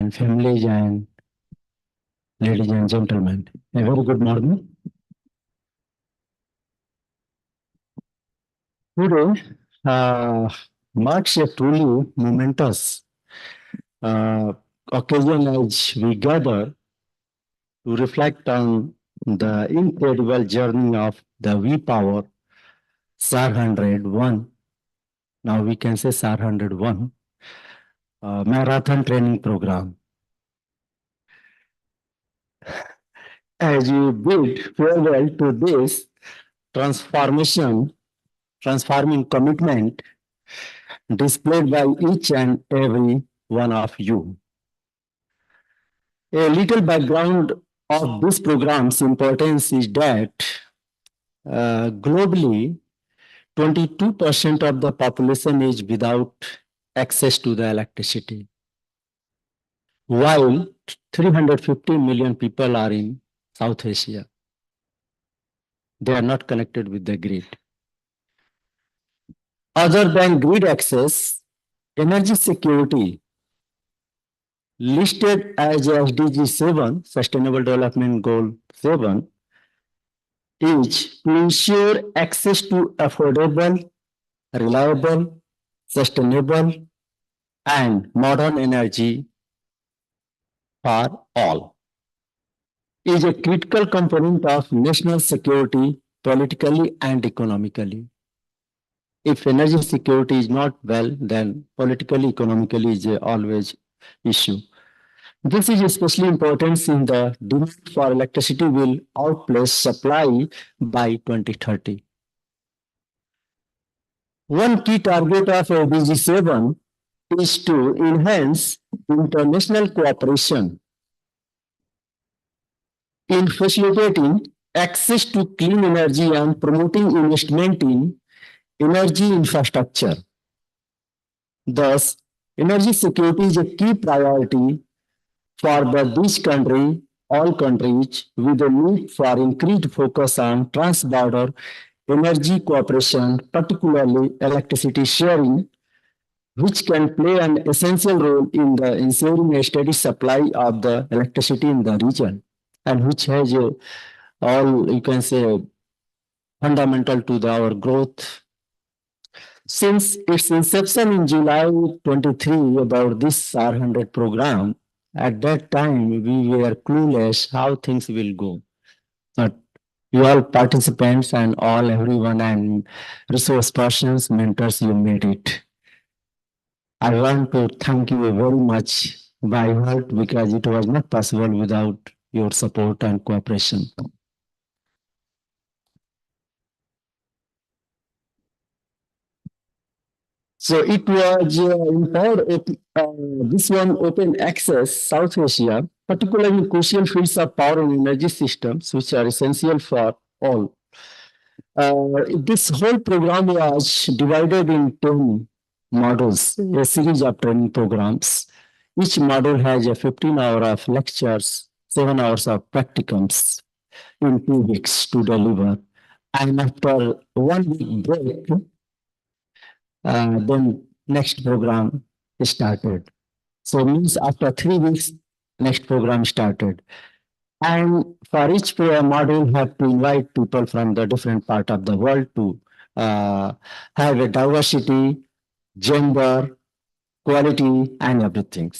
and families and ladies and gentlemen. A very good morning. Today marks a truly momentous uh, occasion as we gather to reflect on the incredible journey of the V-Power SAR100, now we can say SAR101, marathon training program. As we bid farewell to this transforming commitment displayed by each and every one of you. A little background of this program's importance is that globally, 22% of the population is without access to the electricity, while 350 million people are in South Asia. They are not connected with the grid. Other than grid access, energy security listed as SDG 7, Sustainable Development Goal 7, is to ensure access to affordable, reliable, sustainable, and modern energy for all. Is a critical component of national security politically and economically. If energy security is not well, then politically, economically is always issue. This is especially important since the demand for electricity will outpace supply by 2030. One key target of SDG 7 is to enhance international cooperation in facilitating access to clean energy and promoting investment in energy infrastructure. Thus, energy security is a key priority for all countries, with a need for increased focus on trans-border energy cooperation, particularly electricity sharing, which can play an essential role in the ensuring a steady supply of the electricity in the region, and which has all, you can say, fundamental to our growth. Since its inception in July 23 about this SAR100 program, at that time we were clueless how things will go. But you all participants and everyone and resource persons, mentors, you made it. I want to thank you very much by heart because it was not possible without your support and cooperation. So it was this one open access South Asia, particularly crucial fields of power and energy systems, which are essential for all. This whole program was divided in 10 modules, a series of training programs. Each module has a 15 hours of lectures, 7 hours of practicums in 2 weeks to deliver. And after 1 week break, then next program started. So means after 3 weeks, next program started. And for each module, have to invite people from the different part of the world to have a diversity, gender, quality, and everything.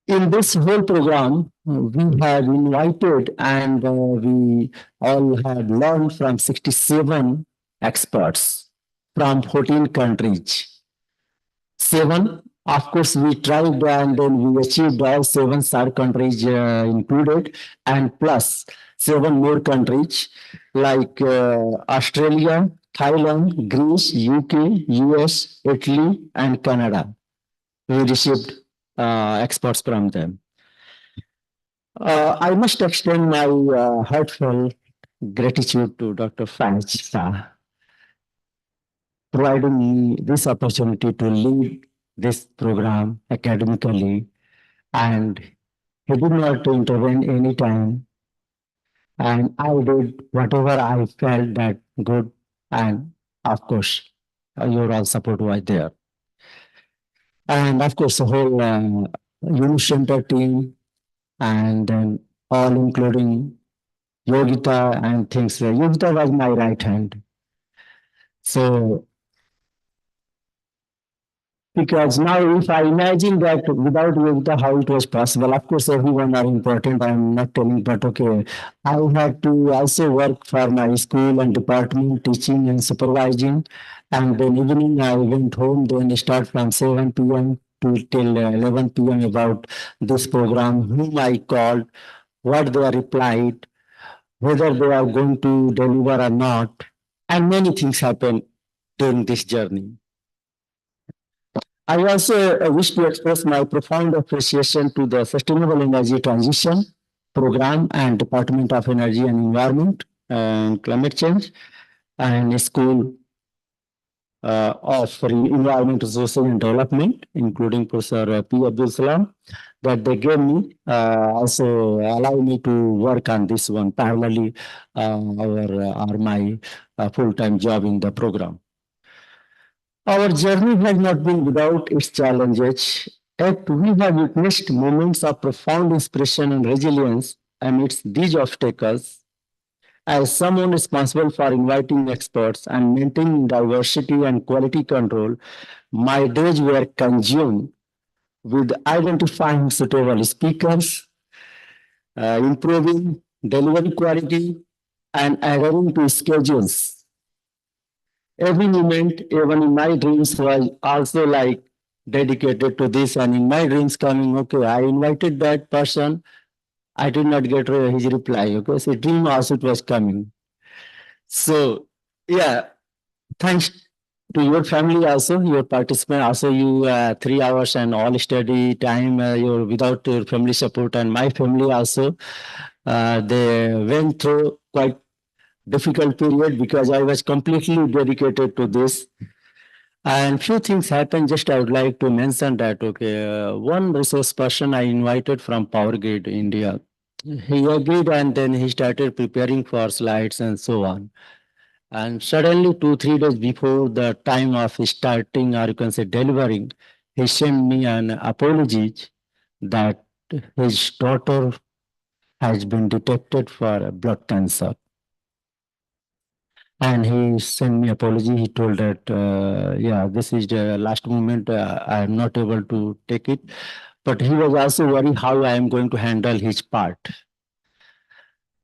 In this whole program, we have invited and we all had learned from 67 experts from 14 countries. 7, of course, we tried and then we achieved all 7 SAR countries included, and plus 7 more countries like Australia, Thailand, Greece, UK, US, Italy, and Canada. We received experts from them. I must extend my heartfelt gratitude to Dr. Faj providing me this opportunity to lead this program academically, and he did not intervene any time, and I did whatever I felt that good, and of course your all support was there. And of course, the whole Youth Center team, and then all including Yogita and things. Yogita was my right hand. So, because now if I imagine that without Yogita, how it was possible, of course, everyone are important. I'm not telling, but okay, I had to also work for my school and department, teaching and supervising. And then evening, I went home, then start from 7 p.m. to till 11 p.m. about this program, whom I called, what they replied, whether they are going to deliver or not. And many things happen during this journey. I also wish to express my profound appreciation to the Sustainable Energy Transition Program and Department of Energy and Environment and Climate Change and School of Environment, Resources and Development, including Professor P. Abdul Salam, that they gave me, also allow me to work on this one parallelly, or my full-time job in the program. Our journey has not been without its challenges, yet we have witnessed moments of profound inspiration and resilience amidst these obstacles. As someone responsible for inviting experts and maintaining diversity and quality control, my days were consumed with identifying suitable speakers, improving delivery quality, and adhering to schedules. Every moment, even in my dreams, was also like dedicated to this. And in my dreams, coming, okay, I invited that person. I did not get his reply. Okay, so dream also it was coming. So, yeah, thanks to your family also, your participant also, you 3 hours and all study time, your without your family support, and my family also, they went through quite difficult period because I was completely dedicated to this. And few things happened. Just I would like to mention that, okay, one resource person I invited from Power Grid India, he agreed and then he started preparing for slides and so on. And suddenly, 2, 3 days before the time of starting, or you can say delivering, he sent me an apology that his daughter has been detected for blood cancer. And he sent me apology. He told that, yeah, this is the last moment. I am not able to take it. But he was also worried how I am going to handle his part.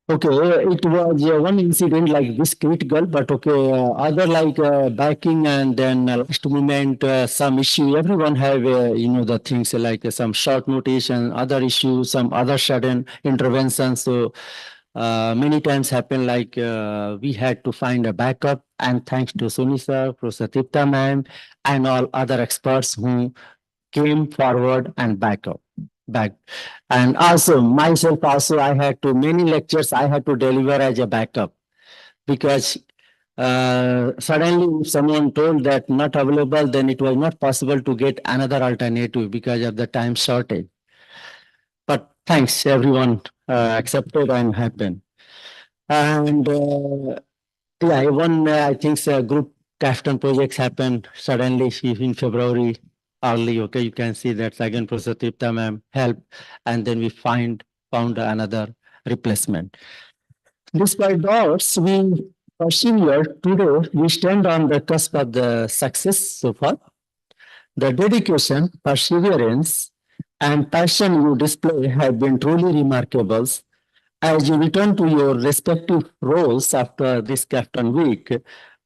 Okay, it was one incident like this critical, but okay, other like backing and then last moment, some issue. Everyone have, the things like some short notice and other issues, some other sudden intervention. So many times happen like we had to find a backup, and thanks to Suni sir, Professor Tipta ma'am, and all other experts who came forward and back. And also myself also, I had to many lectures I had to deliver as a backup because suddenly if someone told that not available, then it was not possible to get another alternative because of the time shortage. But thanks, everyone accepted and happened. And yeah, one I think group Capstone projects happened suddenly in February early. Okay, you can see that again Professor Tipta ma'am help, and then we found another replacement. Despite the odds, we persevered. Today, we stand on the cusp of the success so far. The dedication, perseverance, and passion you display have been truly remarkable. As you return to your respective roles after this Captain Week,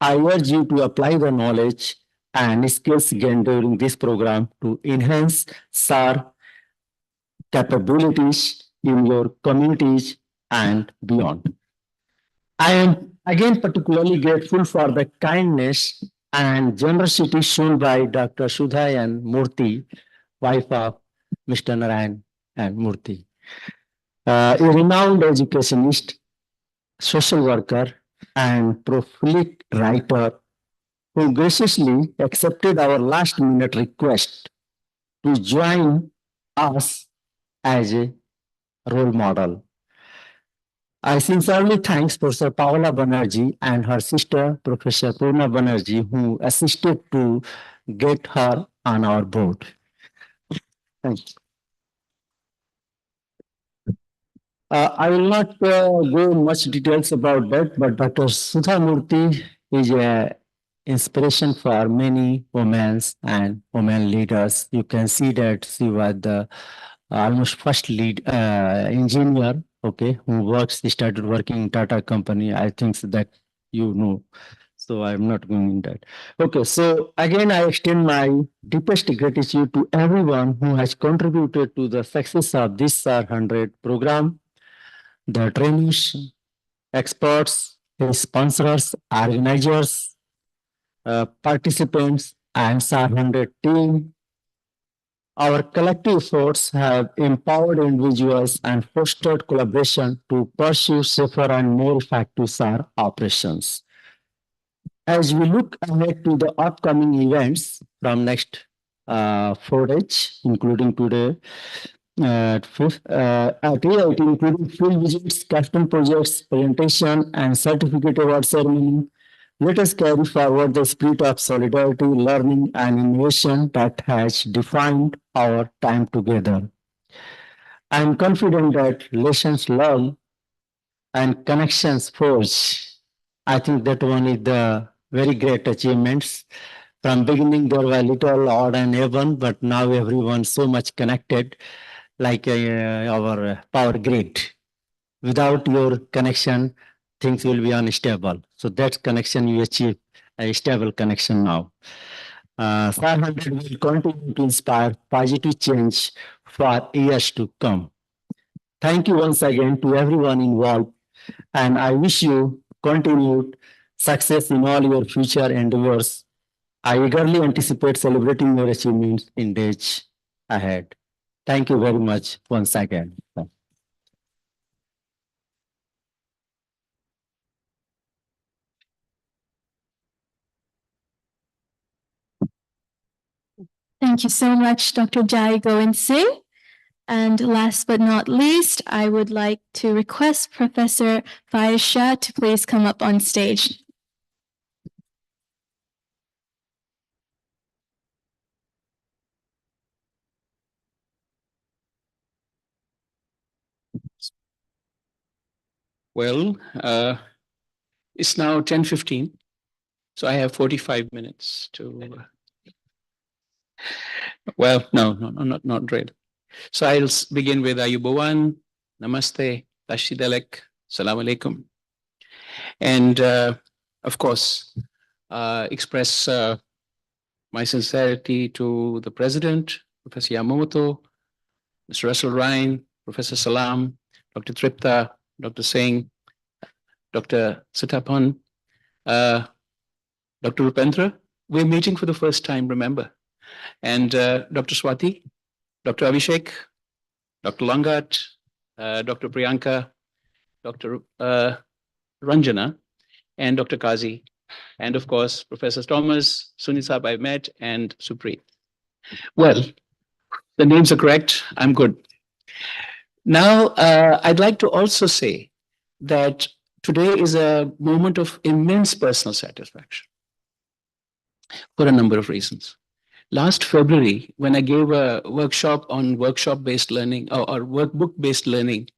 I urge you to apply the knowledge and skills gained during this program to enhance SAR capabilities in your communities and beyond. I am again particularly grateful for the kindness and generosity shown by Dr. Sudha and Murthy, wife of Mr. Narayan and Murthy. A renowned educationist, social worker, and prolific writer who graciously accepted our last minute request to join us as a role model. I sincerely thank Professor Paola Banerjee and her sister, Professor Purna Banerjee, who assisted to get her on our board. Thank you. I will not go much details about that, but Dr. Sudha Murthy is a inspiration for many women and women leaders. You can see that she was the almost first lead engineer, okay, who started working in Tata company. I think that you know. So I'm not going in that. Okay, so again, I extend my deepest gratitude to everyone who has contributed to the success of this SAR100 program, the trainees, experts, sponsors, organizers, participants, and SAR100 team. Our collective efforts have empowered individuals and fostered collaboration to pursue safer and more effective SAR operations. As we look ahead to the upcoming events from next 4 days, including today, at EIT, including field visits, custom projects, presentation, and certificate award ceremony, let us carry forward the spirit of solidarity, learning, and innovation that has defined our time together. I am confident that lessons learned and connections forged. I think that one is the very great achievements. From beginning, there were little odd and even, but now everyone so much connected, like our power grid. Without your connection, things will be unstable. So that connection you achieve a stable connection now. SAR100 will continue to inspire positive change for years to come. Thank you once again to everyone involved, and I wish you continued success in all your future endeavors. I eagerly anticipate celebrating your achievements in days ahead. Thank you very much once again. Thank you so much, Dr. Jai Govind Singh. And last but not least, I would like to request Professor Faiz Shah to please come up on stage. Well, it's now 10:15, so I have 45 minutes to. Well, no, not great. So I'll begin with Ayubowan, Namaste, Tashidalek, Salam Alaikum. And of course, express my sincerity to the President, Professor Yamamoto, Mr. Russell Ryan, Professor Salam, Dr. Tripta, Dr. Singh, Dr. Sitapan, Dr. Rupendra. We're meeting for the first time, remember. And Dr. Swati, Dr. Abhishek, Dr. Langat, Dr. Priyanka, Dr. Ranjana, and Dr. Kazi, and of course, Professor Thomas, Sunisab I met, and Supreet. Well, the names are correct. I'm good. Now, I'd like to also say that today is a moment of immense personal satisfaction for a number of reasons. Last February, when I gave a workshop on workshop-based learning or workbook-based learning,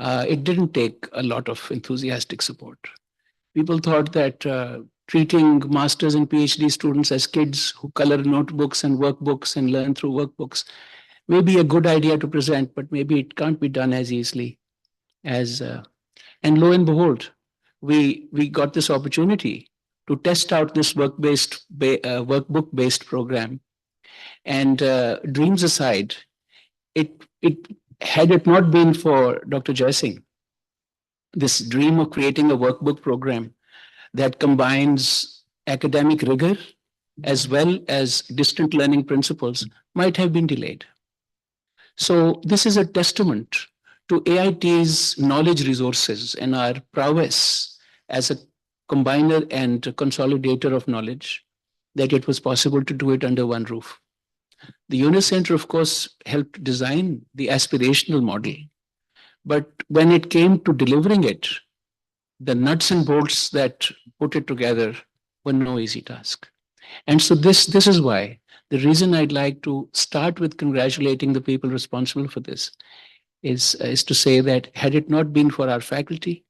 it didn't take a lot of enthusiastic support. People thought that treating masters and PhD students as kids who color notebooks and workbooks and learn through workbooks may be a good idea to present, but maybe it can't be done as easily as. And lo and behold, we got this opportunity to test out this workbook-based program. And dreams aside, it had it not been for Dr. Jaisingh, this dream of creating a workbook program that combines academic rigor as well as distant learning principles might have been delayed. So this is a testament to AIT's knowledge resources and our prowess as a combiner and consolidator of knowledge, that it was possible to do it under one roof. The UNIS Center, of course, helped design the aspirational model. But when it came to delivering it, the nuts and bolts that put it together were no easy task. And so this is why the reason I'd like to start with congratulating the people responsible for this is to say that had it not been for our faculty,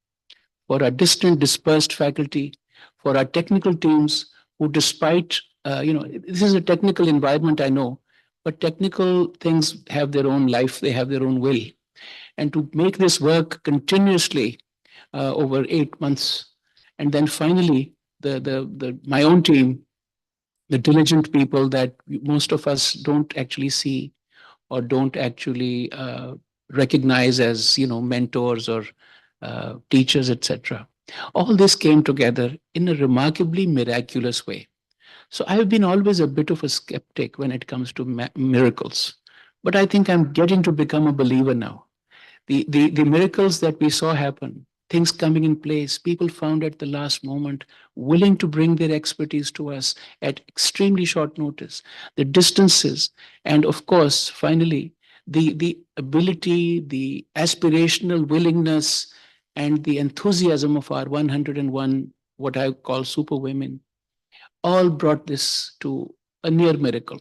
for our distant dispersed faculty, for our technical teams who despite, this is a technical environment, I know, but technical things have their own life, they have their own will. And to make this work continuously over 8 months, and then finally, my own team, the diligent people that most of us don't actually see or don't actually recognize as mentors or teachers, etc. All this came together in a remarkably miraculous way. So I've been always a bit of a skeptic when it comes to miracles, but I think I'm getting to become a believer now. The miracles that we saw happen, things coming in place, people found at the last moment, willing to bring their expertise to us at extremely short notice, the distances, and of course, finally, the ability, the aspirational willingness, and the enthusiasm of our 101, what I call super women, all brought this to a near miracle.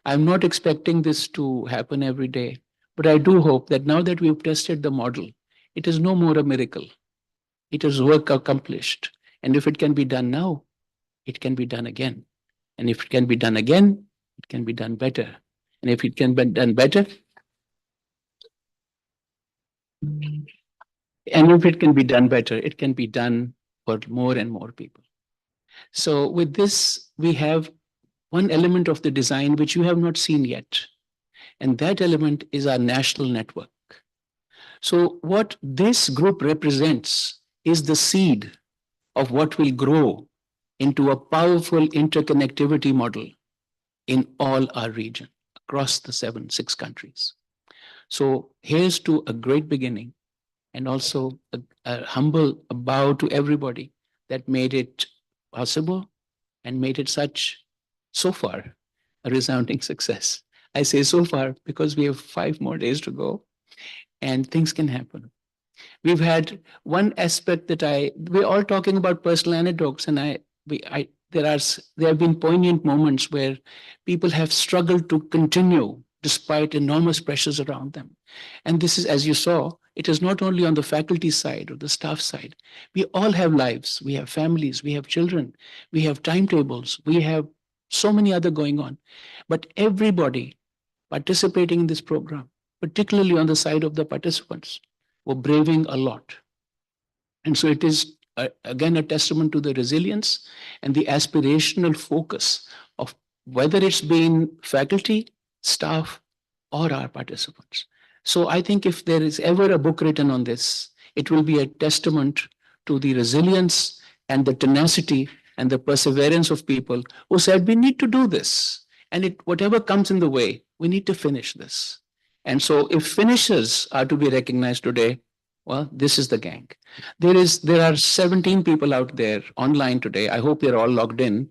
I'm not expecting this to happen every day, but I do hope that now that we've tested the model, it is no more a miracle. It is work accomplished. And if it can be done now, it can be done again. And if it can be done again, it can be done better. And if it can be done better, and if it can be done better, it can be done for more and more people. So with this, we have one element of the design which you have not seen yet. And that element is our national network. So what this group represents is the seed of what will grow into a powerful interconnectivity model in all our region, across the six countries. So here's to a great beginning, and also a humble bow to everybody that made it possible and made it so far, a resounding success. I say so far because we have 5 more days to go and things can happen. We've had one aspect that we're all talking about personal anecdotes, and there have been poignant moments where people have struggled to continue despite enormous pressures around them. And this is, as you saw, it is not only on the faculty side or the staff side. We all have lives, we have families, we have children, we have timetables, we have so many other going on. But everybody participating in this program, particularly on the side of the participants, were braving a lot. And so it is, again, a testament to the resilience and the aspirational focus of whether it's been faculty, staff, or our participants. So I think if there is ever a book written on this, it will be a testament to the resilience and the tenacity and the perseverance of people who said, we need to do this. And whatever comes in the way, we need to finish this. And so if finishers are to be recognized today, well, this is the gang. There are 17 people out there online today. I hope they're all logged in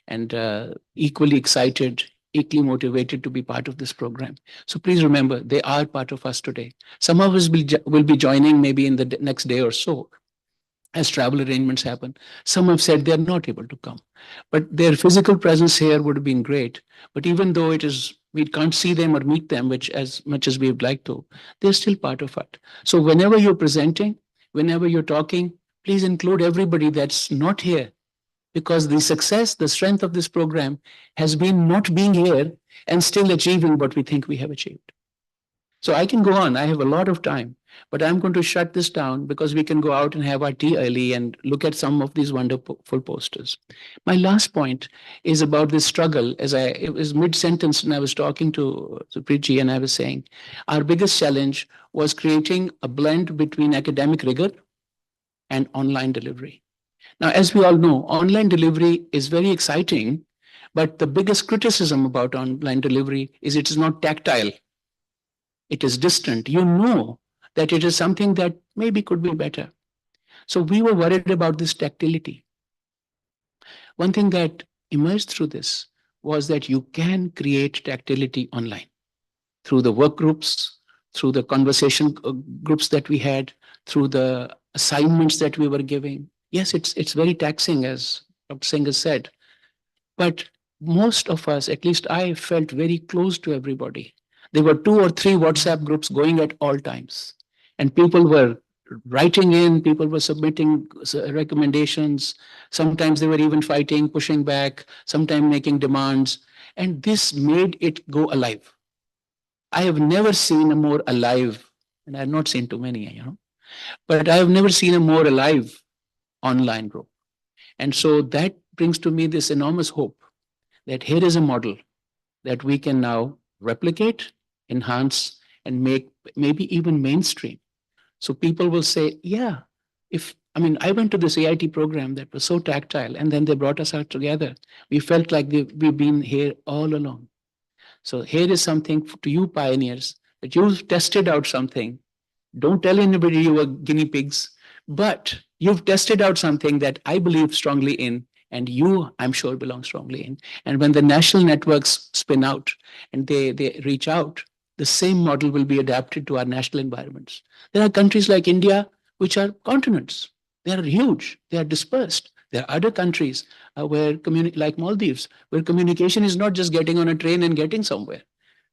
and equally excited, equally motivated to be part of this program. So please remember, they are part of us today. Some of us will be joining maybe in the next day or so as travel arrangements happen. Some have said they're not able to come, but their physical presence here would have been great. But even though we can't see them or meet them, which as much as we would like to, they're still part of it. So whenever you're presenting, whenever you're talking, please include everybody that's not here, because the success, the strength of this program has been not being here and still achieving what we think we have achieved. So I can go on. I have a lot of time, but I'm going to shut this down because we can go out and have our tea early and look at some of these wonderful posters. My last point is about this struggle. It was mid-sentence and I was talking to Supreet and I was saying, our biggest challenge was creating a blend between academic rigor and online delivery. Now, as we all know, online delivery is very exciting, but the biggest criticism about online delivery is it is not tactile. It is distant. You know that it is something that maybe could be better. So we were worried about this tactility. One thing that emerged through this was that you can create tactility online through the work groups, through the conversation groups that we had, through the assignments that we were giving. Yes, it's very taxing, as Dr. Singh has said. But most of us, at least I, felt very close to everybody. There were 2 or 3 WhatsApp groups going at all times, and people were writing in, people were submitting recommendations. Sometimes they were even fighting, pushing back, sometimes making demands. And this made it go alive. I have never seen a more alive, and I have not seen too many, but I have never seen a more alive online group. And so that brings to me this enormous hope that here is a model that we can now replicate, enhance, and make maybe even mainstream. So people will say, yeah, I went to this AIT program that was so tactile, and then they brought us out together. We felt like we've been here all along. So here is something to you pioneers that you've tested out something. Don't tell anybody you were guinea pigs, but you've tested out something that I believe strongly in, and you, I'm sure, belong strongly in. And when the national networks spin out and they reach out, the same model will be adapted to our national environments. There are countries like India, which are continents. They are huge, they are dispersed. There are other countries like Maldives, where communication is not just getting on a train and getting somewhere.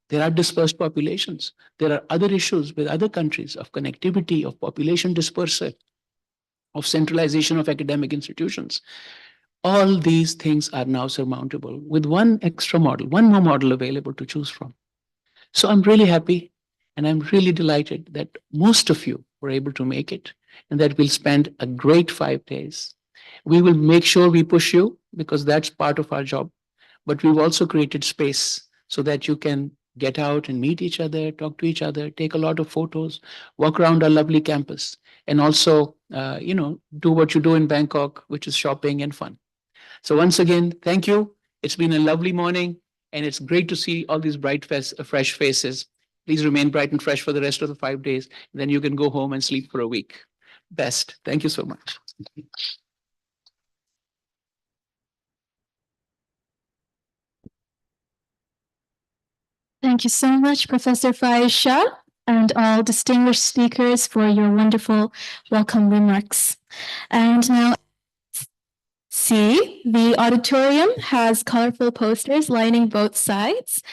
There are dispersed populations. There are other issues with other countries of connectivity, of population dispersal, of centralization of academic institutions. All these things are now surmountable with one extra model, one more model available to choose from. So I'm really happy and I'm really delighted that most of you were able to make it and that we'll spend a great 5 days. We will make sure we push you because that's part of our job. But we've also created space so that you can get out and meet each other, talk to each other, take a lot of photos, walk around our lovely campus, and also, do what you do in Bangkok, which is shopping and fun. So once again, thank you. It's been a lovely morning, and it's great to see all these fresh faces. Please remain bright and fresh for the rest of the 5 days. Then you can go home and sleep for a week. Best. Thank you so much. Thank you so much, Professor Faiz Shah, and all distinguished speakers for your wonderful welcome remarks. And now, see, the auditorium has colorful posters lining both sides,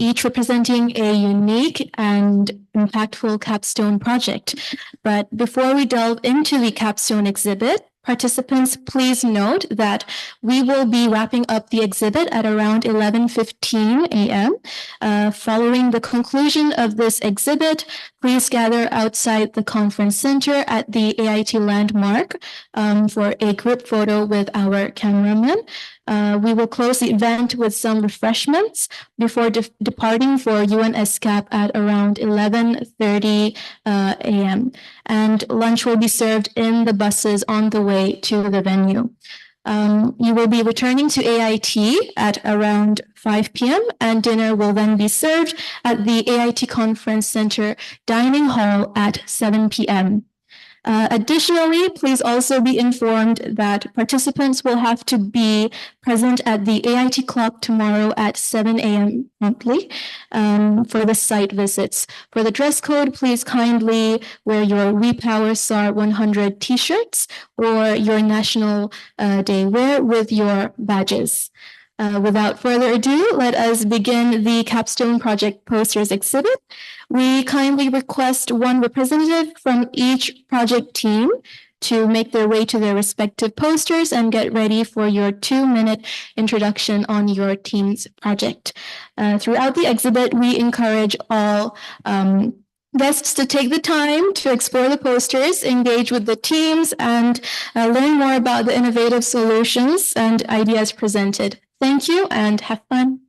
each representing a unique and impactful capstone project. But before we delve into the capstone exhibit, participants, please note that we will be wrapping up the exhibit at around 11:15 a.m. Following the conclusion of this exhibit, please gather outside the conference center at the AIT landmark for a group photo with our cameraman. We will close the event with some refreshments before departing for UNSCAP at around 11:30 a.m. And lunch will be served in the buses on the way to the venue. You will be returning to AIT at around 5 p.m. and dinner will then be served at the AIT Conference Center Dining Hall at 7 p.m. Additionally, please also be informed that participants will have to be present at the AIT clock tomorrow at 7 a.m. promptly for the site visits. For the dress code, please kindly wear your WePower SAR100 t-shirts or your National Day wear with your badges. Without further ado, let us begin the Capstone Project Posters exhibit. We kindly request one representative from each project team to make their way to their respective posters and get ready for your 2-minute introduction on your team's project. Throughout the exhibit, we encourage all guests to take the time to explore the posters, engage with the teams, and learn more about the innovative solutions and ideas presented. Thank you and have fun.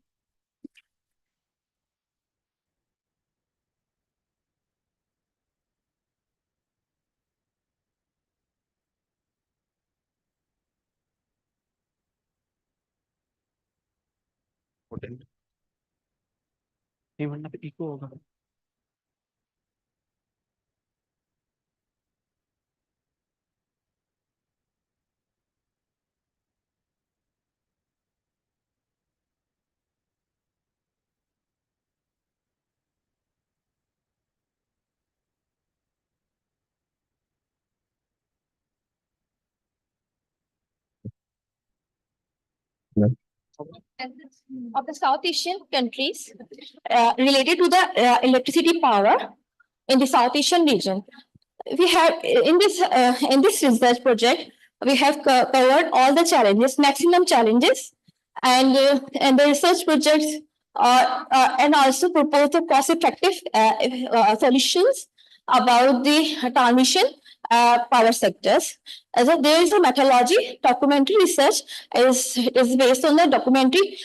of the South Asian countries related to the electricity power in the South Asian region. We have in this research project we have covered all the challenges, maximum challenges, and the research projects and also propose the cost-effective solutions about the transmission power sectors. So there is a methodology. Documentary research is based on the documentary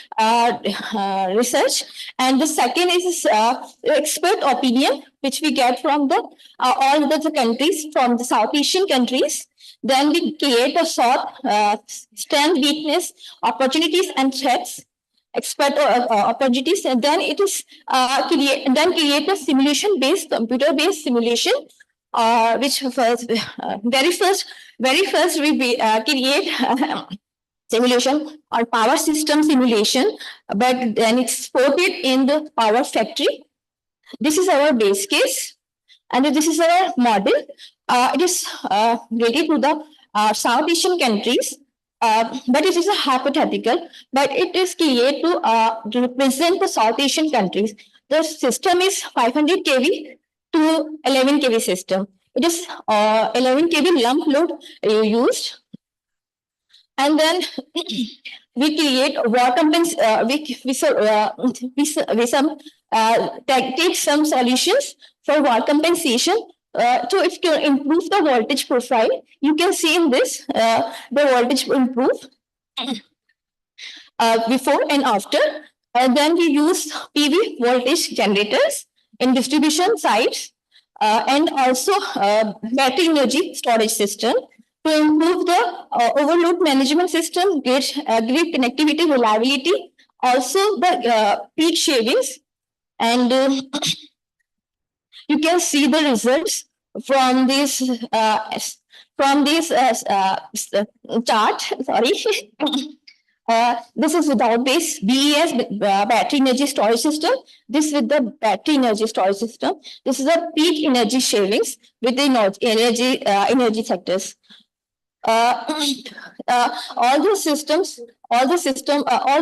research, and the second is expert opinion, which we get from the all the countries from the South Asian countries. Then we create a short strength, weakness, opportunities, and threats. Expert opportunities, and then it is create a simulation based computer based simulation, which first very first we create simulation or power system simulation, but then export it in the power factory. This is our base case, and this is our model. It is related to the South Asian countries. But it is a hypothetical, but it is created to represent the South Asian countries. The system is 500 kV to 11 kV system. It is 11 kV lump load used. And then we create war take some solutions for war compensation. So if you improve the voltage profile, you can see in this the voltage improve before and after. And then we use PV voltage generators in distribution sites and also battery energy storage system to improve the overload management system, grid connectivity reliability, also the peak shavings. And you can see the results from this chart. Sorry. This is without this BES battery energy storage system. This with the battery energy storage system. This is a peak energy savings with the energy sectors. All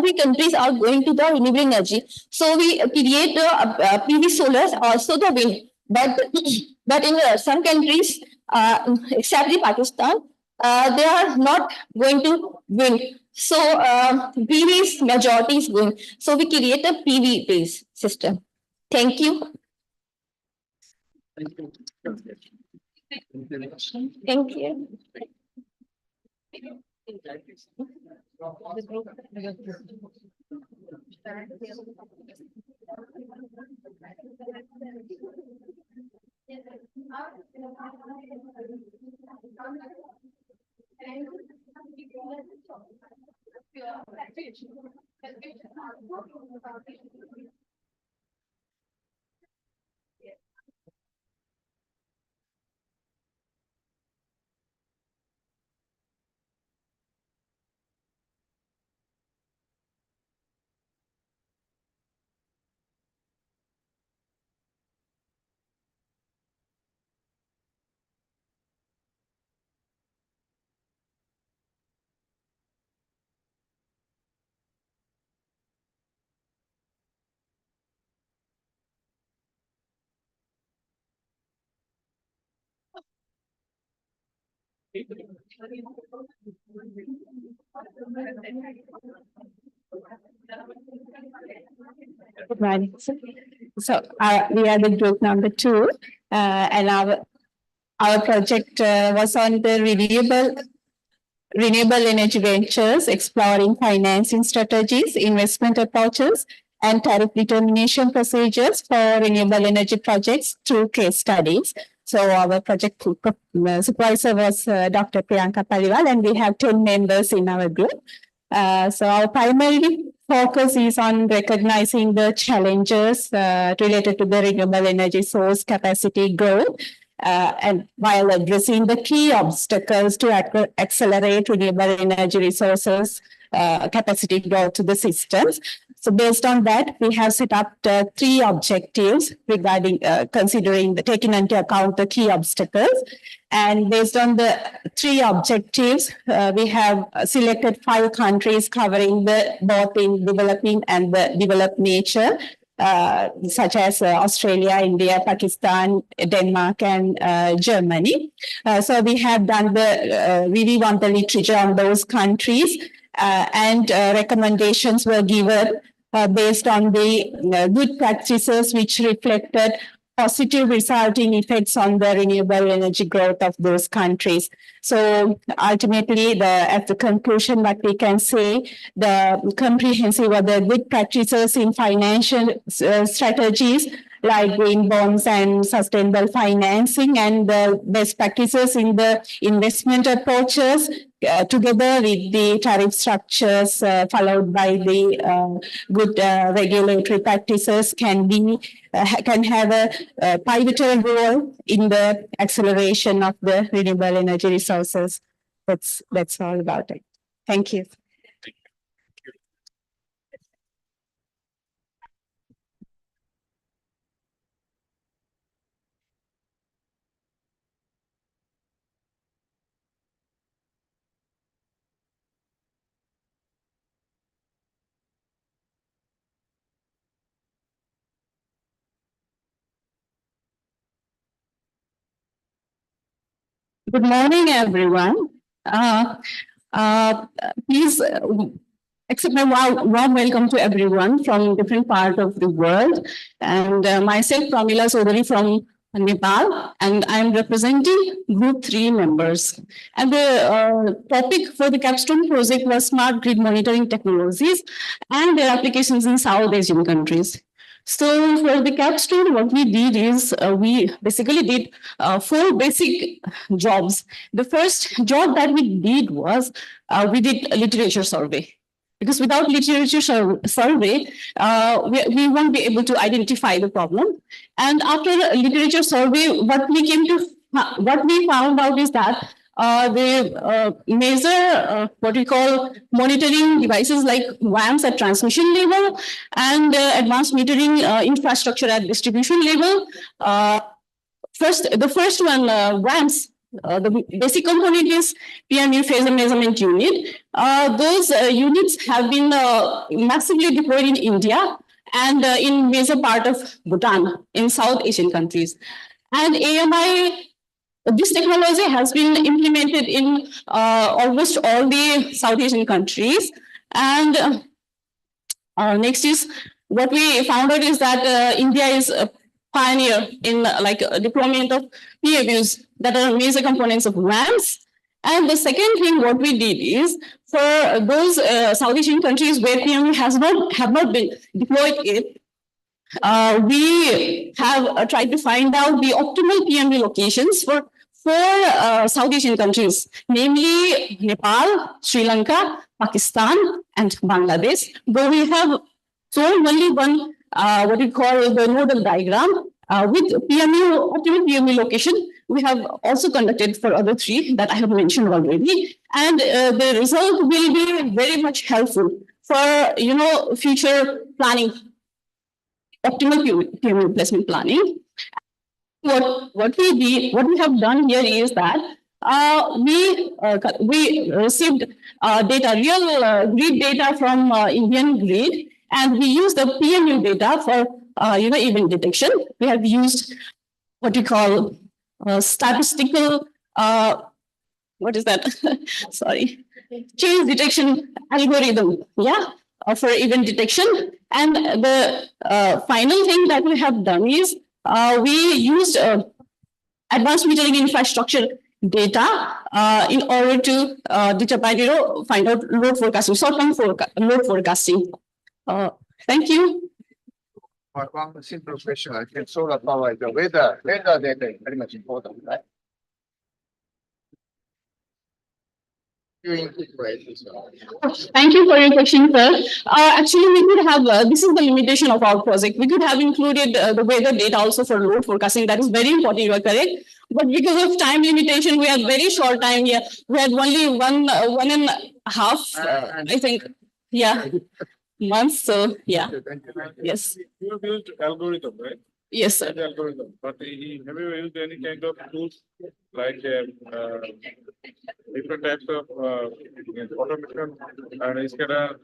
the countries are going to the renewable energy. So we create the PV solars, also the wind. But in some countries, except the Pakistan, they are not going to wind. So PV's majority is going. So we create a PV based system. Thank you. Thank you. Right. So we are the group number 2, and our project was on the renewable energy ventures, exploring financing strategies, investment approaches, and tariff determination procedures for renewable energy projects through case studies. So our project supervisor was Dr. Priyanka Paliwal, and we have 10 members in our group. So our primary focus is on recognizing the challenges related to the renewable energy source capacity growth, and while addressing the key obstacles to accelerate renewable energy resources capacity growth to the systems. So based on that, we have set up the 3 objectives regarding considering taking into account the key obstacles. And based on the 3 objectives, we have selected 5 countries covering both in developing and the developed nature, such as Australia, India, Pakistan, Denmark, and Germany. So we have done review on the literature on those countries, and recommendations were given based on the good practices which reflected positive resulting effects on the renewable energy growth of those countries. So ultimately, at the conclusion, what we can say, the comprehensive or the good practices in financial strategies like green bonds and sustainable financing, and the best practices in the investment approaches, together with the tariff structures followed by the good regulatory practices, can have a pivotal role in the acceleration of the renewable energy resources. That's all about it. Thank you. Good morning, everyone. Please accept my warm welcome to everyone from different parts of the world. And myself, Pramila Sodari from Nepal, and I'm representing Group 3 members. And the topic for the Capstone project was smart grid monitoring technologies and their applications in South Asian countries. So for the Capstone, what we did is we basically did 4 basic jobs. The first job that we did was we did a literature survey. Because without literature survey, we won't be able to identify the problem. And after a literature survey, what we found out is that they measure what we call monitoring devices like WAMs at transmission level and advanced metering infrastructure at distribution level. The first one, WAMs, the basic component is PMU phase measurement unit. Those units have been massively deployed in India and in major part of Bhutan in South Asian countries. And AMI, this technology has been implemented in almost all the South Asian countries. And next is what we found out is that India is a pioneer in deployment of PMUs that are major components of WAMs. And the second thing what we did is for those South Asian countries where PMU have not been deployed yet, we have tried to find out the optimal PMU locations for 4 South Asian countries, namely Nepal, Sri Lanka, Pakistan, and Bangladesh, though we have shown only one what we call the nodal diagram with optimal PMU location. We have also conducted for other 3 that I have mentioned already, and the result will be very much helpful for future planning, optimal PMU placement planning. What we have done here is that we received real grid data from Indian grid, and we used the PMU data for event detection. We have used what we call statistical sorry, change detection algorithm, for event detection. And the final thing that we have done is we used advanced metering infrastructure data in order to determine, find out load forecasting, short-term load forecasting. Thank you. One simple question. I think solar power, the weather data is very much important, right? Thank you for your question, sir. Actually, we could have, this is the limitation of our project. We could have included the weather data also for load forecasting. That is very important, you are correct. but because of time limitation, we had very short time here. We had only one and a half, I think, yeah, months. So yeah, Thank you. yes, You have used algorithm, right? yes, sir. The algorithm, but have you used any kind of tools like different types of automation and this kind of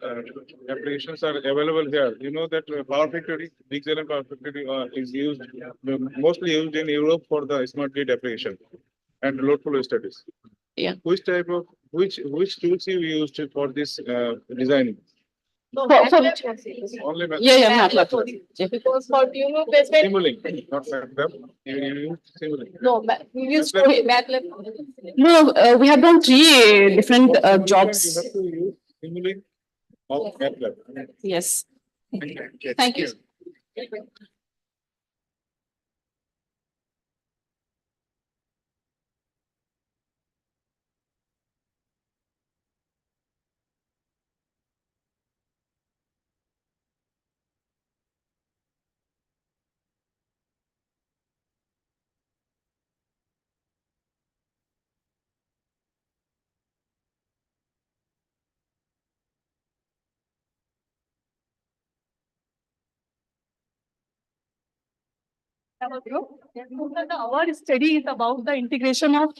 applications are available here? You know that Power Factory, Big Zero Power Factory is used mostly used in Europe for the smart grid application and load flow studies. Yeah. Which type of which tools you used for this designing? Only Yeah, MATLAB. Because for based Simulink, not MATLAB. You use Simulink. no, we use MATLAB. No, we have done three different You jobs. have to use Simulink of MATLAB. Yes. Okay, Thank you. Our study is about the integration of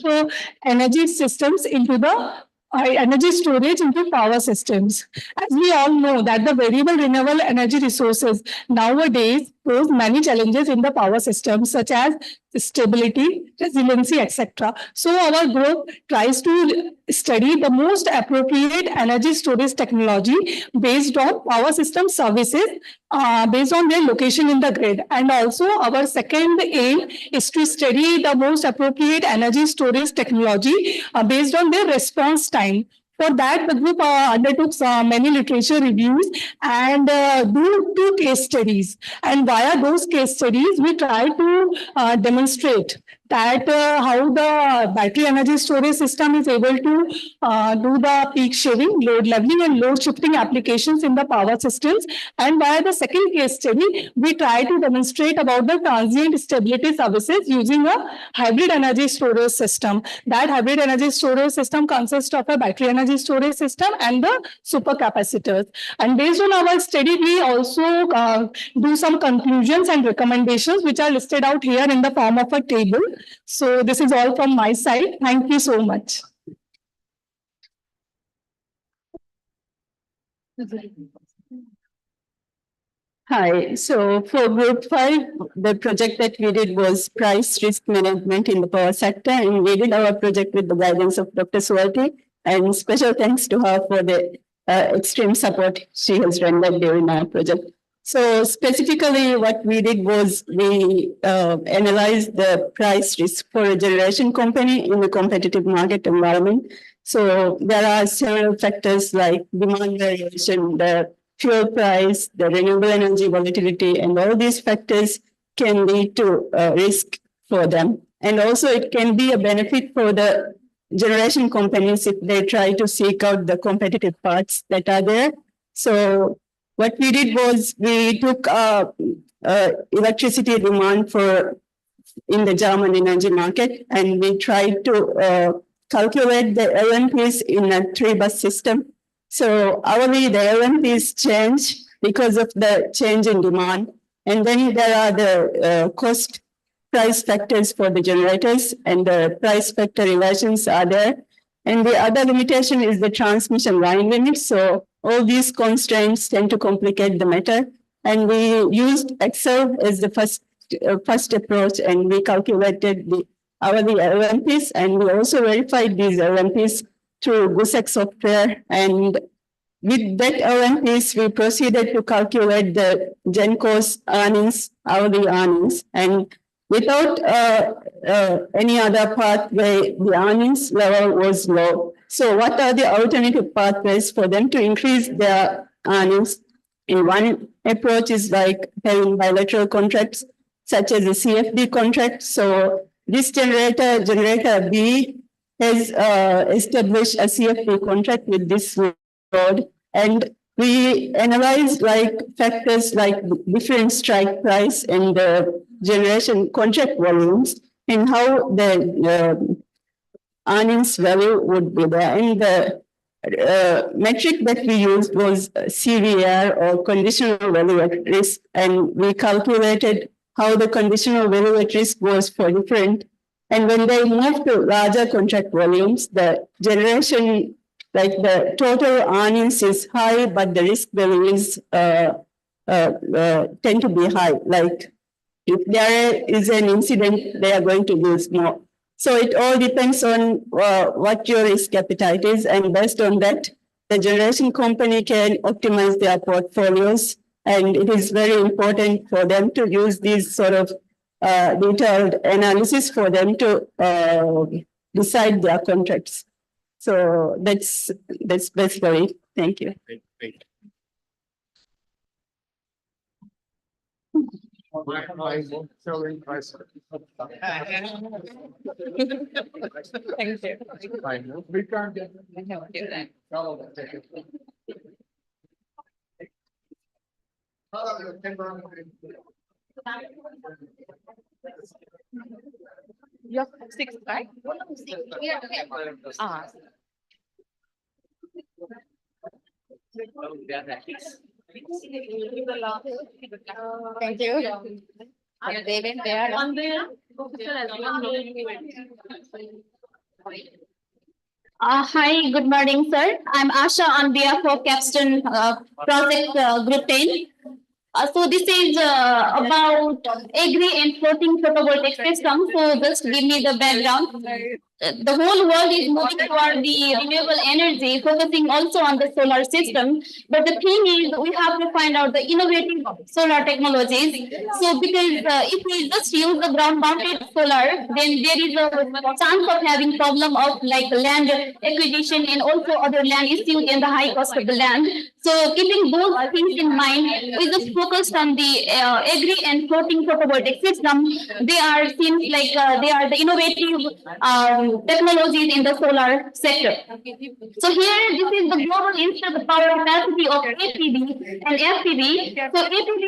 energy systems into the energy storage into power systems. As we all know that the variable renewable energy resources nowadays pose many challenges in the power system, such as stability, resiliency, etc. So our group tries to study the most appropriate energy storage technology based on power system services based on their location in the grid. And also our second aim is to study the most appropriate energy storage technology based on their response time. For that, the group undertook many literature reviews and do two case studies. And via those case studies, we try to demonstrate that how the battery energy storage system is able to do the peak shaving, load leveling, and load shifting applications in the power systems. And via the second case study, we try to demonstrate about the transient stability services using a hybrid energy storage system. That hybrid energy storage system consists of a battery energy storage system and the supercapacitors. And based on our study, we also do some conclusions and recommendations, which are listed out here in the form of a table. So this is all from my side. Thank you so much. Hi, so for Group 5, the project that we did was price risk management in the power sector, and we did our project with the guidance of Dr. Swati, and special thanks to her for the extreme support she has rendered during our project. So specifically what we did was we analyzed the price risk for a generation company in a competitive market environment. So there are several factors like demand variation, the fuel price, the renewable energy volatility, and all these factors can lead to risk for them. And also it can be a benefit for the generation companies if they try to seek out the competitive parts that are there. So what we did was we took electricity demand in the German energy market, and we tried to calculate the LMPs in a 3-bus system. So hourly, the LMPs change because of the change in demand. And then there are the cost price factors for the generators, and the price factor relations are there. And the other limitation is the transmission line limit. So all these constraints tend to complicate the matter. And we used Excel as the first approach, and we calculated the hourly LMPs, and we also verified these LMPs through GUSEC software. And with that LMPs, we proceeded to calculate the GenCo's earnings, hourly earnings, and without any other pathway, the earnings level was low. So what are the alternative pathways for them to increase their earnings? In one approach is like having bilateral contracts, such as a CFD contract. So this generator B, has established a CFD contract with this load, and we analyzed like factors like different strike price and the generation contract volumes, in how the earnings value would be there. And the metric that we used was CVR, or conditional value at risk, and we calculated how the conditional value at risk was for different. And when they moved to larger contract volumes, the generation, like the total earnings is high, but the risk value is tend to be high. Like if there is an incident, they are going to lose more. So it all depends on what your risk appetite is, and based on that, the generation company can optimize their portfolios. And it is very important for them to use these sort of detailed analysis for them to decide their contracts. So that's basically it. Thank you. Great. Thank you. We can't get. You're 6, right? Thank you. Hi, good morning, sir. I'm Asha on behalf of Capstone Project Group 10. So this is about agri and floating photovoltaic system. So just give me the background. The whole world is moving toward the renewable energy, focusing also on the solar system. But the thing is, we have to find out the innovative solar technologies. So because if we just use the ground-mounted solar, then there is a chance of having problem of like land acquisition and also other land issues and the high cost of the land. So keeping those things in mind, we just focused on the agri and floating photovoltaic system. They are seems like they are the innovative technologies in the solar sector. So here, this is the global installed power capacity of APV and FPV. So APV,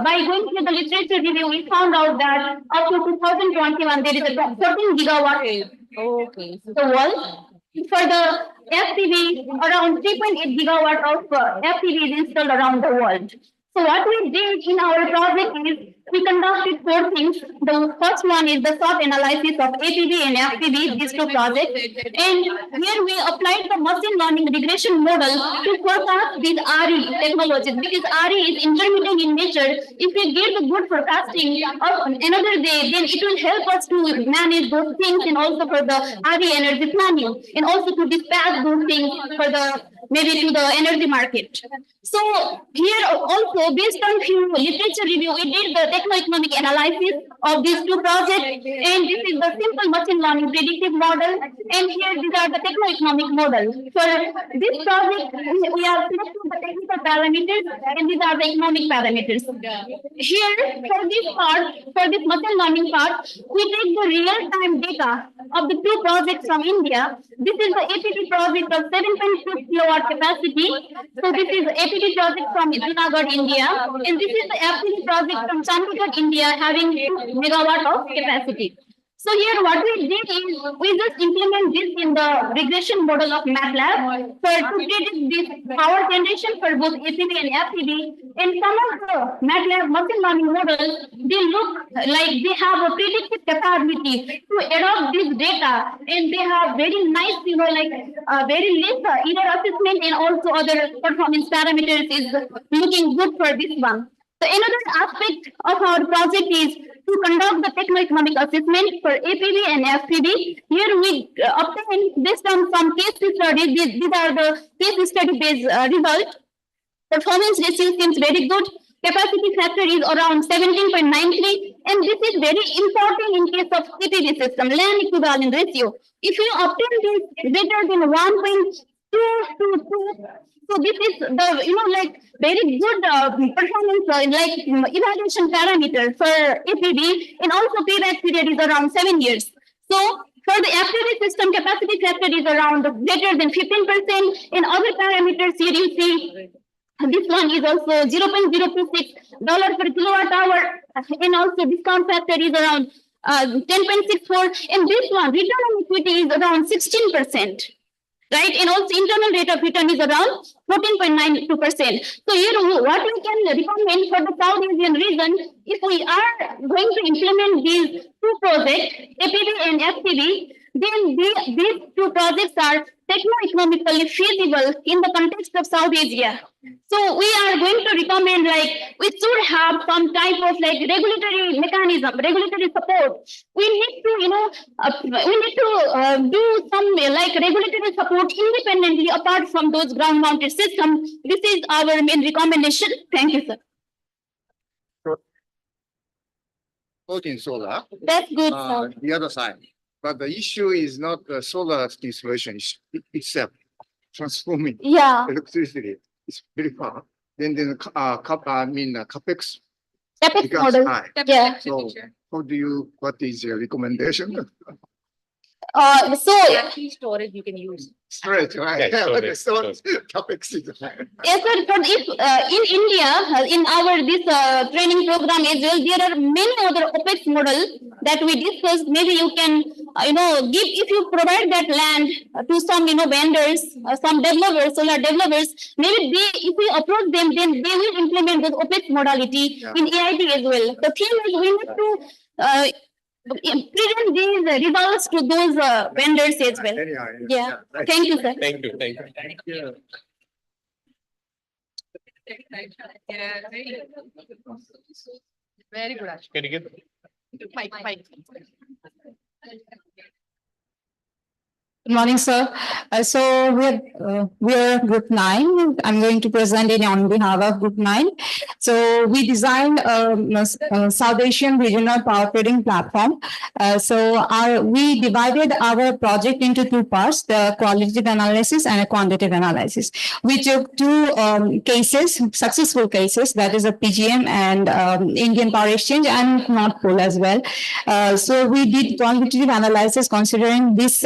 by going through the literature review, we found out that up to 2021, there is a 14 gigawatt. Okay. The world. For the FPV, around 3.8 gigawatt of FPV is installed around the world. So what we did in our project is we conducted 4 things. The first one is the SWOT analysis of APV and FPV, these 2 projects. And here we applied the machine learning regression model to forecast these RE technologies, because RE is intermittent in nature. If we get the good forecasting of another day, then it will help us to manage those things and also for the RE energy planning and also to dispatch those things for the maybe to the energy market. So here also based on few literature review, we did the techno-economic analysis of these 2 projects, and this is the simple machine learning predictive model, and here these are the techno-economic model. For this project, we are selecting the technical parameters, and these are the economic parameters. Here for this part, for this machine learning part, we take the real-time data of the 2 projects from India. This is the APT project of 7.6 kilowatt capacity. So this is the APT project from Junagadh, India, and this is the FPV project from Chandigarh, India, having 2 megawatt of capacity. So here what we did is we just implement this in the regression model of MATLAB for to predict this power generation for both APV and FPV. And some of the MATLAB machine learning models, they look like they have a predictive capability to adopt this data, and they have very nice, like very less error assessment, and also other performance parameters is looking good for this one. So another aspect of our project is to conduct the techno-economic assessment for APV and FPV. Here we obtain based on some case studies. These are the case study based results. Performance ratio seems very good. Capacity factor is around 17.93, and this is very important in case of APV system, land equivalent ratio. If you obtain this greater than 1.222, so this is the like very good performance like evaluation parameter for APV, and also payback period is around 7 years. So for the FPV system, capacity factor is around greater than 15%. In other parameters here you see this one is also $0.026 per kilowatt hour, and also discount factor is around 10.64, and this one, return on equity is around 16%. Right, and also internal rate of return is around 14.92%. So here, what we can recommend for the South Asian region, if we are going to implement these two projects, APB and FCB, then these two projects are techno-economically feasible in the context of South Asia. So we are going to recommend, like, we should have some type of like regulatory mechanism, regulatory support. We need to, do some like regulatory support independently apart from those ground-mounted systems. This is our main recommendation. Thank you, sir. Floating solar, That's good, sir. the other side. But the issue is not the solar installation itself, transforming Yeah, electricity. It's very far. Then capex epic becomes model. high. Yeah. So what is your recommendation? Storage you can use. Storage, right? Yeah, But the storage. capex is high. Yes, sir. But if in India, in our this training program as well, there are many other OPEX model that we discussed. Maybe you can, give if you provide that land to some, vendors, some developers, solar developers. Maybe if we approach them, then they will implement the OPEX modality in AIT as well. The thing is, we need to present these results to those vendors as well. Anyhow, Yeah. right. Thank you, sir. Thank you. Thank you. Very good, Ash. Can you give? Mike. Good morning, sir. So we're group 9. I'm going to present it on behalf of group 9. So we designed a South Asian regional power trading platform. We divided our project into two parts: the qualitative analysis and a quantitative analysis. We took two cases, successful cases, that is a PGM and Indian Power Exchange and North Pole as well. So we did quantitative analysis considering this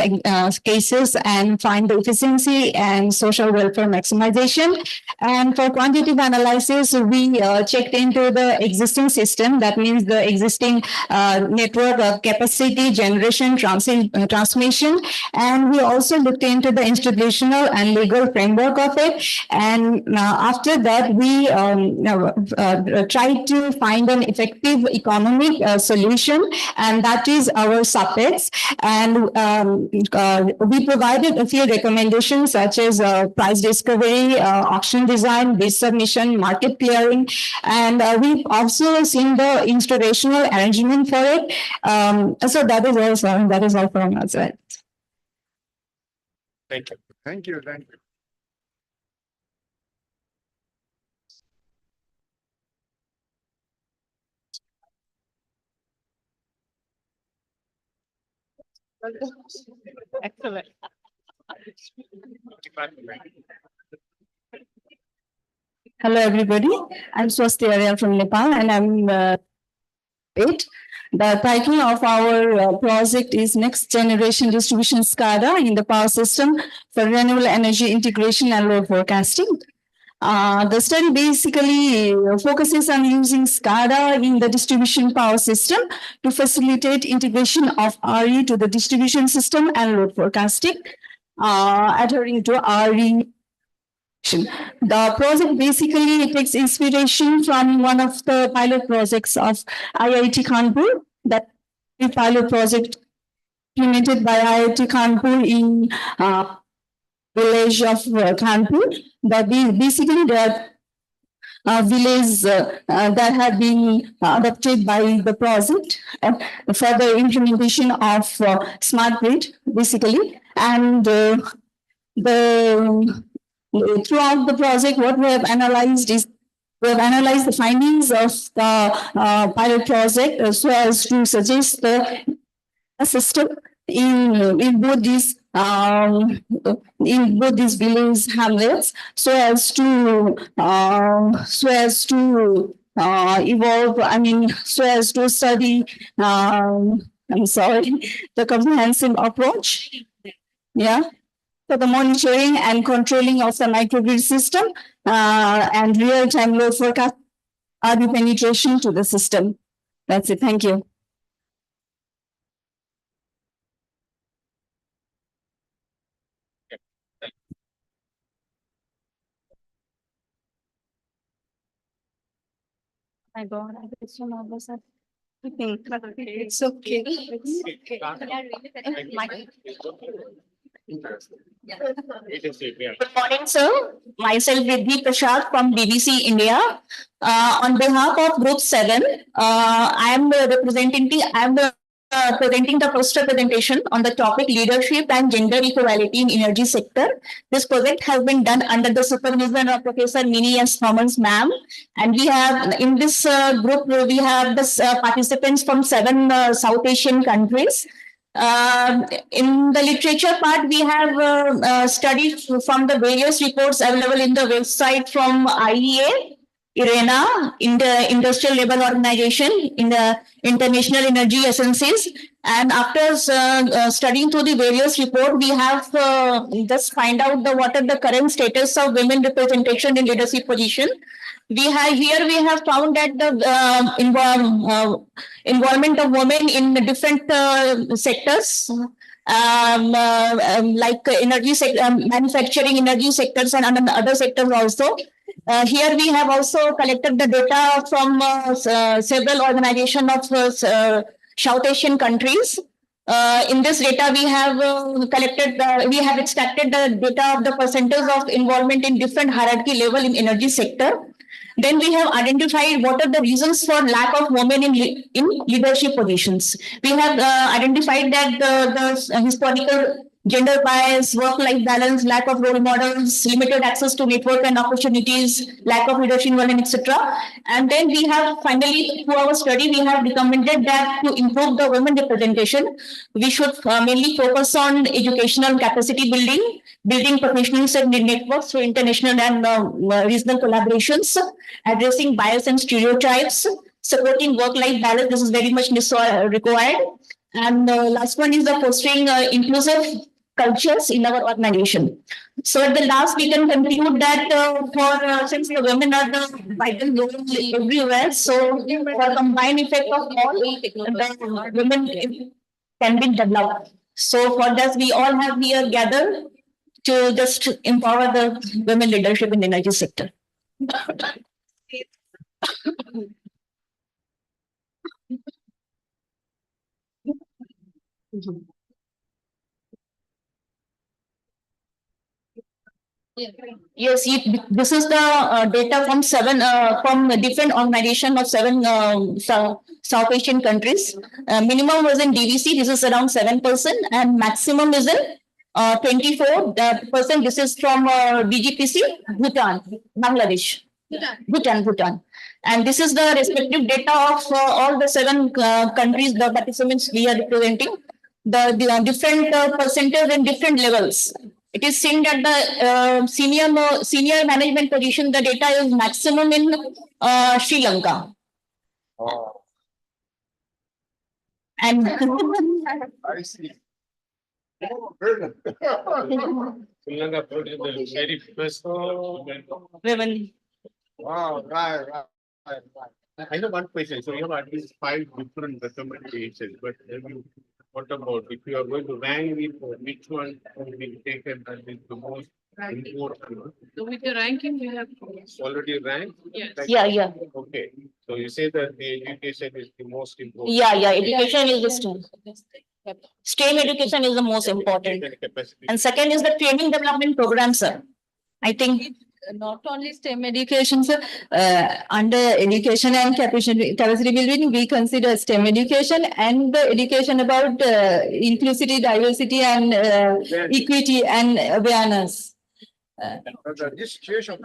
cases and find the efficiency and social welfare maximization. And for quantitative analysis, we checked into the existing system. That means the existing network of capacity, generation, transmission. And we also looked into the institutional and legal framework of it. And after that, we tried to find an effective economic solution, and that is our SAPEX. And we provided a few recommendations such as price discovery, auction design, bid submission, market clearing, and we've also seen the institutional arrangement for it. So that is all from us. Right? Thank you. Thank you. Thank you. Excellent. Hello, everybody. I'm Swasti Ariel from Nepal, and I'm it. The title of our project is Next Generation Distribution SCADA in the Power System for Renewable Energy Integration and Load Forecasting. The study basically focuses on using SCADA in the distribution power system to facilitate integration of RE to the distribution system and load forecasting, adhering to RE. The project basically takes inspiration from one of the pilot projects of IIT Kanpur, that pilot project implemented by IIT Kanpur in village of Kanpur. That basically there are villages that have been adopted by the project for the implementation of smart grid, basically. And throughout the project, what we have analyzed is we have analyzed the findings of the pilot project so as to suggest the system in both these village hamlets, so as to evolve. I mean, so as to study. The comprehensive approach. Yeah. For the monitoring and controlling of the microgrid system and real-time load forecast RE penetration to the system. That's it. Thank you. My God, I get so nervous. It's okay. Good morning, sir. Myself, Riddhi Prasad from BBC India. On behalf of Group 7, presenting the poster presentation on the topic leadership and gender equality in energy sector. This project has been done under the supervision of Professor Mini S. Thomas, ma'am. And we have in this group, we have the participants from 7 South Asian countries. In the literature part, we have studies from the various reports available in the website from IEA, IRENA, in the Industrial Labour Organization, in the International Energy Agencies. And after studying through the various reports, we have just find out what are the current status of women representation in leadership position. We have found that the involvement of women in different sectors, like energy sector, manufacturing, energy sectors, and other sectors also. Here we have also collected the data from several organizations of South Asian countries. In this data, we have we have extracted the data of the percentage of involvement in different hierarchy level in energy sector. Then we have identified what are the reasons for lack of women in leadership positions. We have identified that the historical gender bias, work-life balance, lack of role models, limited access to network and opportunities, lack of leadership involvement, etc. And then we have finally, through our study, we have recommended that to improve the women representation, we should mainly focus on educational capacity building, building professional networks through international and regional collaborations, addressing bias and stereotypes, supporting work-life balance. This is very much required. And last one is the fostering inclusive cultures in our organization. So at the last, we can conclude that since the women are the vital role everywhere, so for combined effect of all, the women can be developed. So for that, we all have here gathered to just empower the women leadership in the energy sector. Yes, this is the data from from different organizations of 7 South Asian countries. Minimum was in DVC, this is around 7%, and maximum is in 24%. This is from DGPC, Bhutan, Bangladesh. Bhutan. And this is the respective data of all the 7 countries, the participants we are representing, the different percentage and different levels. It is seen that the senior management position, the data is maximum in Sri Lanka. Oh, And I see. Oh, very good. Very first. women. Wow, right. I know one question. So you have at least 5 different recommendations, but what about if you are going to rank it, which one will be taken as the most important? So with the ranking, we have. Already ranked? Yes. Yeah. Okay. So you say that the education is the most important. Yeah. Education is the STEM. STEM education is the most important. Capacity. And second is the training development program, sir. I think Not only STEM education, sir, under education and capacity building, we consider STEM education and the education about inclusivity, diversity, and equity and awareness. But this situation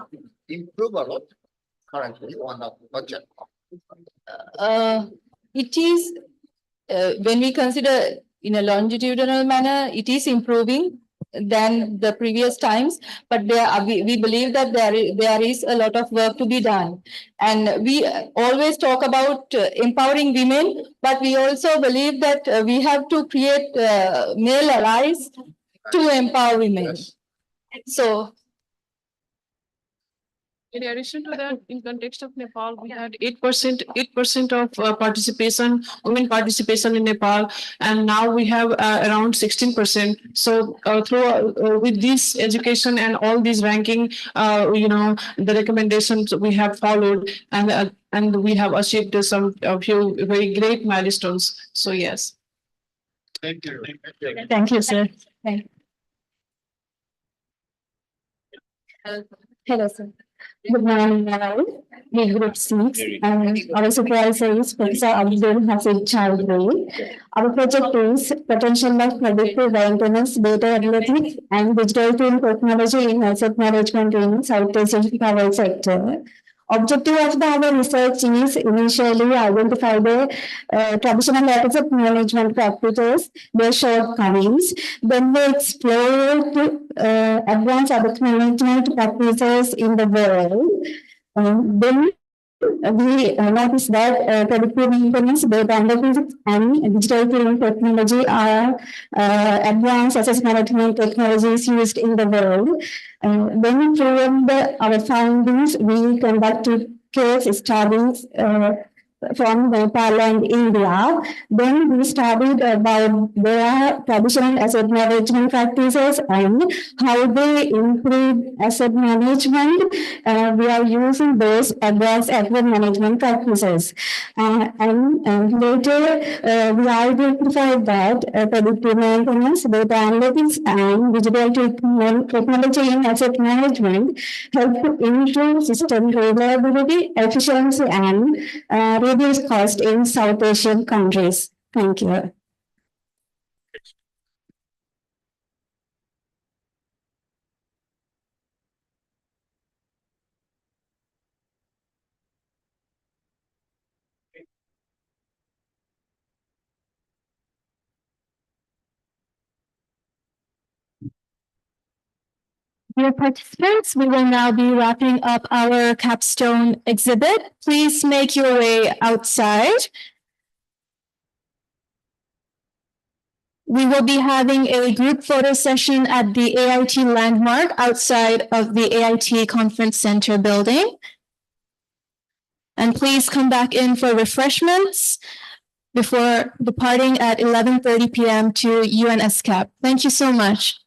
improve a lot currently on the budget. It is, when we consider in a longitudinal manner, it is improving than the previous times, but we believe that there is a lot of work to be done. And we always talk about empowering women, but we also believe that we have to create male allies to empower women. Yes. So in addition to that, in context of Nepal, we had 8% of participation, women participation in Nepal, and now we have around 16%. So with this education and all these ranking, the recommendations we have followed, and and we have achieved some a few very great milestones. So yes. Thank you. Thank you, sir. Hello, sir. Good morning, all. We group six, and our supervisor is Professor Abdul Hafid Chowdhury. Our project is potential of predictive maintenance, data analytics, and digital twin technology in asset management in South Asian power sector. Objective of our research is initially identify the traditional asset management practices, their shortcomings. Then we explore advanced asset management practices in the world. Then we notice that predictive maintenance, data analytics, and digital twin technology are advanced asset management technologies used in the world. Then from our findings, we conducted case studies from Nepal and India. Then we studied about their traditional asset management practices and how they improve asset management. We are using those advanced asset management practices. And later, we identified that predictive maintenance, data analytics, and digital technology in asset management help to improve system reliability, efficiency, and reduce cost in South Asian countries. Thank you. Dear participants, we will now be wrapping up our capstone exhibit. Please make your way outside. We will be having a group photo session at the AIT landmark outside of the AIT Conference Center building. And please come back in for refreshments before departing at 11:30 p.m. to UNSCAP. Thank you so much.